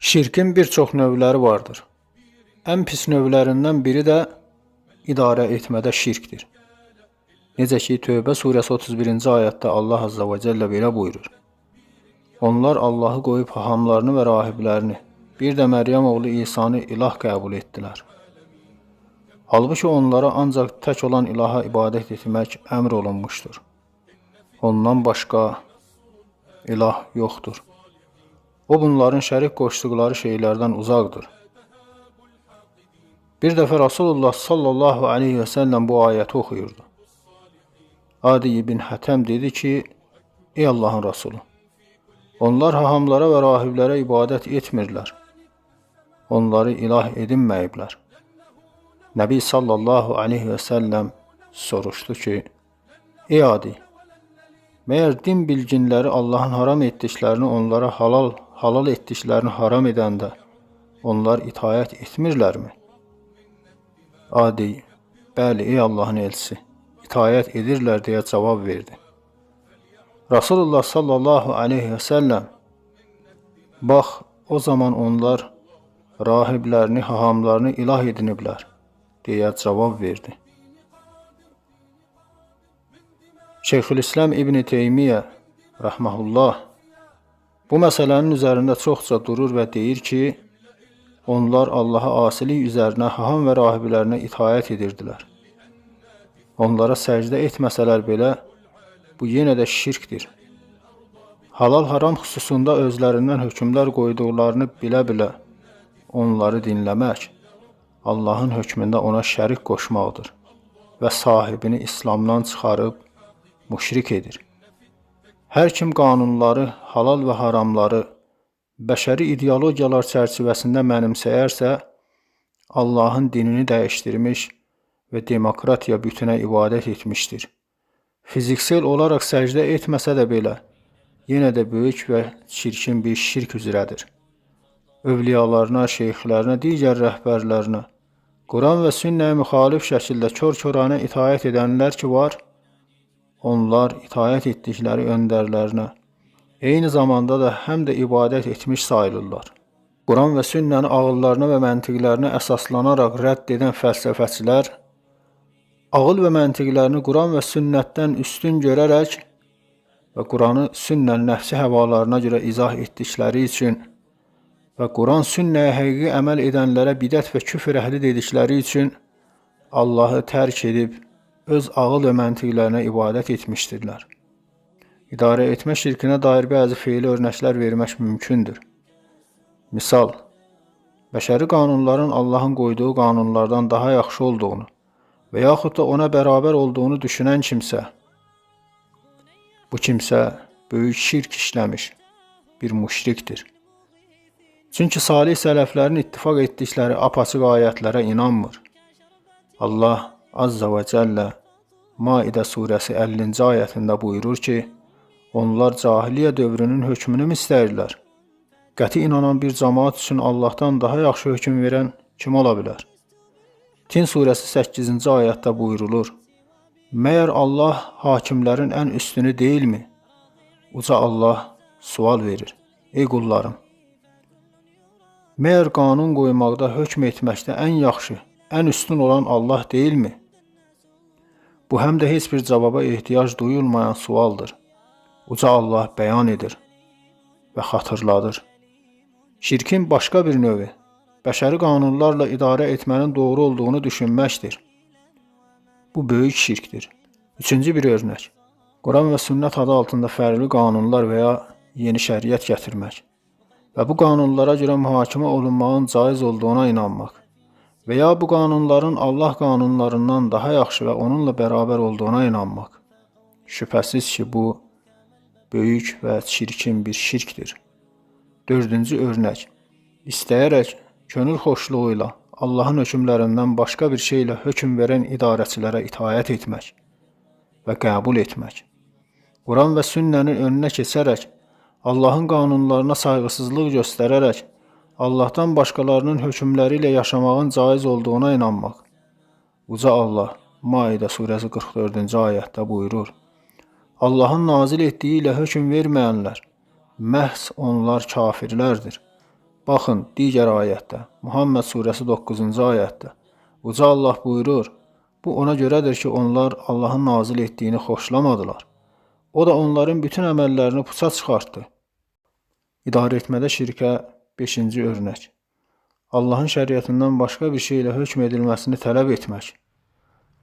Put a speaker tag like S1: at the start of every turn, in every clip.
S1: Şirkin bir çox növləri vardır. Ən pis növlərindən biri də idarə etmədə şirkdir. Necə ki, Tövbə surəsi 31-ci ayətdə Allah Azza və Cəllə belə buyurur. Onlar Allahı qoyub hahamlarını və rahiblərini, bir də Məryəm oğlu İsanı ilah qəbul etdilər. Halbuki onlara ancaq tək olan ilaha ibadət etmək əmr olunmuşdur. Ondan başqa ilah yoxdur. O bunların şərik qoşduqları şeylərdən uzaqdır. Bir dəfə Rasulullah sallallahu aleyhi və səlləm bu ayəti oxuyurdu. Adi ibn Hətəm dedi ki, ey Allahın Rasulü, onlar hahamlara və rahiblərə ibadət etmirlər. Onları ilah edinməyiblər. Nəbi sallallahu aleyhi və səlləm soruşdu ki, ey Adi, məyər din bilginləri Allahın haram etdiklərini onlara halal etdiklərini haram edəndə onlar itayət etmirlərmi? Adi, bəli ey Allahın elçisi, itayət edirlər deyə cavab verdi. Rasulullah sallallahu aleyhi və səlləm, bax o zaman onlar rahiblərini, hahamlarını ilah ediniblər deyə cavab verdi. Şeyxülislam İbn Teymiyyə rəhməhullah bu məsələnin üzərində çoxca durur və deyir ki, onlar Allaha asilik üzərinə haham və rahiblərinə itayət edirdilər. Onlara səcdə etməsələr belə, bu yenə də şirkdir. Halal-haram xüsusunda özlərindən hökmlər qoyduqlarını bilə-bilə onları dinləmək, Allahın hökmündə ona şərik qoşmaqdır və sahibini İslamdan çıxarıb müşrik edir. Hər kim qanunları, halal və haramları bəşəri ideologiyalar çərçivəsində mənimsəyərsə, Allahın dinini dəyişdirmiş və demokratiya bütünə ibadət etmişdir. Fiziksel olaraq səcdə etməsə də belə, yenə də böyük və çirkin bir şirk üzrədir. Övliyalarına, şeyxlərinə, digər rəhbərlərinə, Quran və sünnəyə müxalif şəkildə kör-körənə itayət edənlər ki var, onlar itayət etdikləri öndərlərinə, eyni zamanda da həm də ibadət etmiş sayılırlar. Quran və sünnəni ağıllarına və məntiqlərinə əsaslanaraq rədd edən fəlsəfəçilər, ağıl və məntiqlərini Quran və sünnətdən üstün görərək və Quranı sünnənin nəfsi həvalarına görə izah etdikləri üçün və Quran sünnəyə həqiqi əməl edənlərə bidət və küfr əhli dedikləri üçün Allahı tərk edib öz ağıl və məntiqlərinə ibadət etmişdirlər. İdarə etmə şirkinə dair bəzi feili örnəklər vermək mümkündür. Misal, bəşəri qanunların Allahın qoyduğu qanunlardan daha yaxşı olduğunu və yaxud da ona bərabər olduğunu düşünən kimsə, bu kimsə böyük şirk işləmiş bir müşrikdir. Çünki salih sələflərin ittifaq etdikləri apaçıq ayətlərə inanmır. Allah Azza və Cəllə Maidə surəsi 50-ci ayətində buyurur ki, onlar cahiliyyə dövrünün hökmünü mü istəyirlər? Qəti inanan bir cəmaat üçün Allahdan daha yaxşı hökm verən kim ola bilər? Tin surəsi 8-ci ayətdə buyurulur, məyər Allah hakimlərin ən üstünü deyilmi? Uca Allah sual verir, ey qullarım, məyər qanun qoymaqda, hökm etməkdə ən yaxşı, ən üstün olan Allah deyilmi? Bu həm də heç bir cavaba ehtiyac duyulmayan sualdır. Uca Allah bəyan edir və xatırladır. Şirkin başqa bir növü, bəşəri qanunlarla idarə etmənin doğru olduğunu düşünməkdir. Bu böyük şirkdir. Üçüncü bir örnək, Quran və sünnət adı altında fərqli qanunlar və ya yeni şəriət gətirmək və bu qanunlara görə mühakimə olunmağın caiz olduğuna inanmaq və ya bu qanunların Allah qanunlarından daha yaxşı və onunla bərabər olduğuna inanmaq. Şübhəsiz ki, bu böyük və çirkin bir şirkdir. Dördüncü örnək, istəyərək, könül xoşluğuyla Allahın hökmlərindən başqa bir şeylə hökm verən idarəçilərə itayət etmək və qəbul etmək. Quran və sünnənin önünə keçərək, Allahın qanunlarına sayğısızlıq göstərərək, Allahdan başqalarının hökmləri ilə yaşamağın caiz olduğuna inanmaq. Uca Allah Maidə surəsi 44-cü ayətdə buyurur, Allahın nazil etdiyi ilə hökm verməyənlər, məhz onlar kafirlərdir. Baxın, digər ayətdə, Muhammed surəsi 9-cu ayətdə, Uca Allah buyurur, bu ona görədir ki, onlar Allahın nazil etdiyini xoşlamadılar. O da onların bütün əməllərini puça çıxartdı. İdarə etmədə şirkə 5-ci örnək. Allahın şəriətindən başqa bir şeylə hökm edilməsini tələb etmək.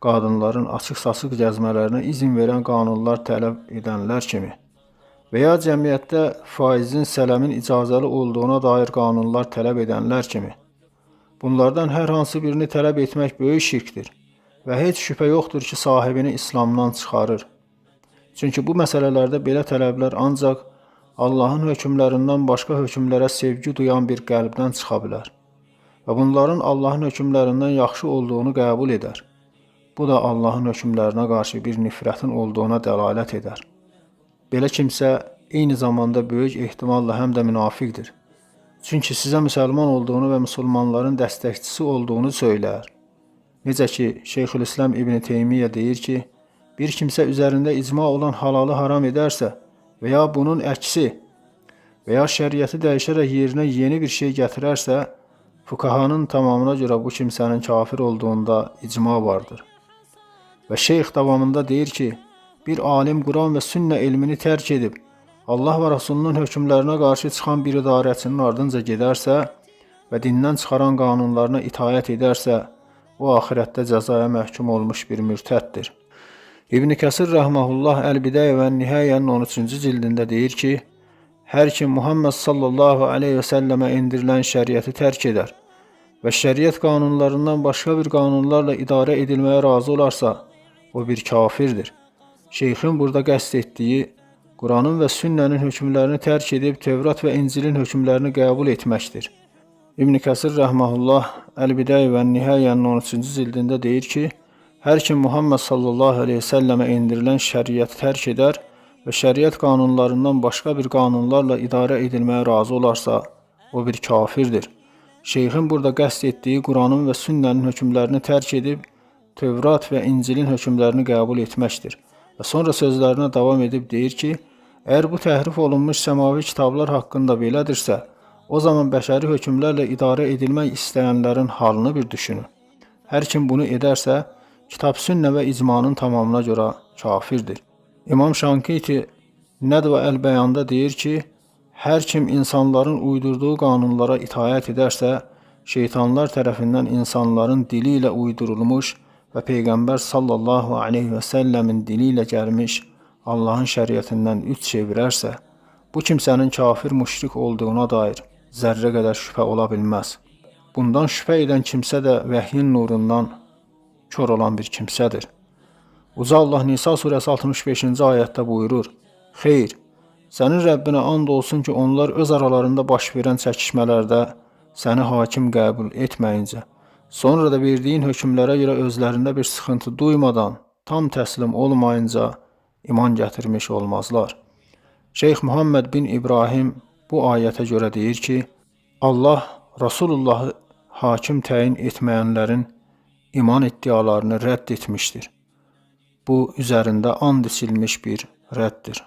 S1: Qadınların açıq-saçıq gəzmələrinə izin verən qanunlar tələb edənlər kimi və ya cəmiyyətdə faizin, sələmin icazəli olduğuna dair qanunlar tələb edənlər kimi. Bunlardan hər hansı birini tələb etmək böyük şirkdir və heç şübhə yoxdur ki, sahibini İslamdan çıxarır. Çünki bu məsələlərdə belə tələblər ancaq Allahın hökmlərindən başqa hökmlərə sevgi duyan bir qəlbdən çıxa bilər və bunların Allahın hökmlərindən yaxşı olduğunu qəbul edər. Bu da Allahın hökmlərinə qarşı bir nifrətin olduğuna dəlalət edər. Belə kimsə eyni zamanda böyük ehtimalla həm də münafiqdir. Çünki sizə müsəlman olduğunu və müsəlmanların dəstəkçisi olduğunu söylər. Necə ki, Şeyxülislam İbn Teymiyyə deyir ki, bir kimsə üzərində icma olan halalı haram edərsə və ya bunun əksi və ya şəriəti dəyişərək yerinə yeni bir şey gətirərsə, fuqahanın tamamına görə bu kimsənin kafir olduğunda icma vardır. Və şeyx davamında deyir ki, bir alim Quran və sünnə elmini tərk edib, Allah və Rasulunun hökmlərinə qarşı çıxan bir idarəçinin ardınca gedərsə və dindən çıxaran qanunlarına itaət edərsə, o axirətdə cəzaya məhkum olmuş bir mürtəddir. İbn Kəsir rəhməhullah Əl-Bidayə və Nihayənin 13-cü cildində deyir ki, hər kim Muhammed sallallahu aleyhi və səlləmə indirilən şəriəti tərk edər və şəriət qanunlarından başqa bir qanunlarla idarə edilməyə razı olarsa, o bir kafirdir. Şeyxin burada qəsd etdiyi, Quranın və sünnənin hökmlərini tərk edib Tevrat və İncilin hökmlərini qəbul etməkdir. İbn Kəsir rəhməhullah Əl-Bidayə və Nihayənin 13-cü cildində deyir ki, hər kim Muhammed sallallahu aleyhi və səlləmə indirilən şəriəti tərk edər və şəriət qanunlarından başqa bir qanunlarla idarə edilməyə razı olarsa, o bir kafirdir. Şeyxin burada qəsd etdiyi Quranın və sünnənin hökmlərini tərk edib Tevrat və İncilin hökmlərini qəbul etməkdir. Və sonra sözlərinə davam edib deyir ki, əgər bu təhrif olunmuş səmavi kitablar haqqında belədirsə, o zaman bəşəri hökmlərlə idarə edilmək istəyənlərin halını bir düşünün. Hər kim bunu edərsə, kitab sünnə və icmanın tamamına görə kafirdir. İmam Şankiti Nədv Əl-Bəyanda deyir ki, hər kim insanların uydurduğu qanunlara itaət edərsə, şeytanlar tərəfindən insanların dili ilə uydurulmuş və Peyğəmbər sallallahu aleyhi və səlləmin dili ilə gəlmiş Allahın şəriətindən üç çevirərsə, bu kimsənin kafir müşrik olduğuna dair zərrə qədər şübhə ola bilməz. Bundan şübhə edən kimsə də vəhyin nurundan kör olan bir kimsədir. Uca Allah Nisa surəsi 65-ci ayətdə buyurur, xeyr, sənin Rəbbinə and olsun ki, onlar öz aralarında baş verən çəkişmələrdə səni hakim qəbul etməyincə, sonra da verdiyin hökmlərə görə özlərində bir sıxıntı duymadan, tam təslim olmayınca iman gətirmiş olmazlar. Şeyx Muhammed bin İbrahim bu ayətə görə deyir ki, Allah Rasulullahı hakim təyin etməyənlərin iman iddialarını rədd etmişdir. Bu, üzərində and içilmiş bir rəddir.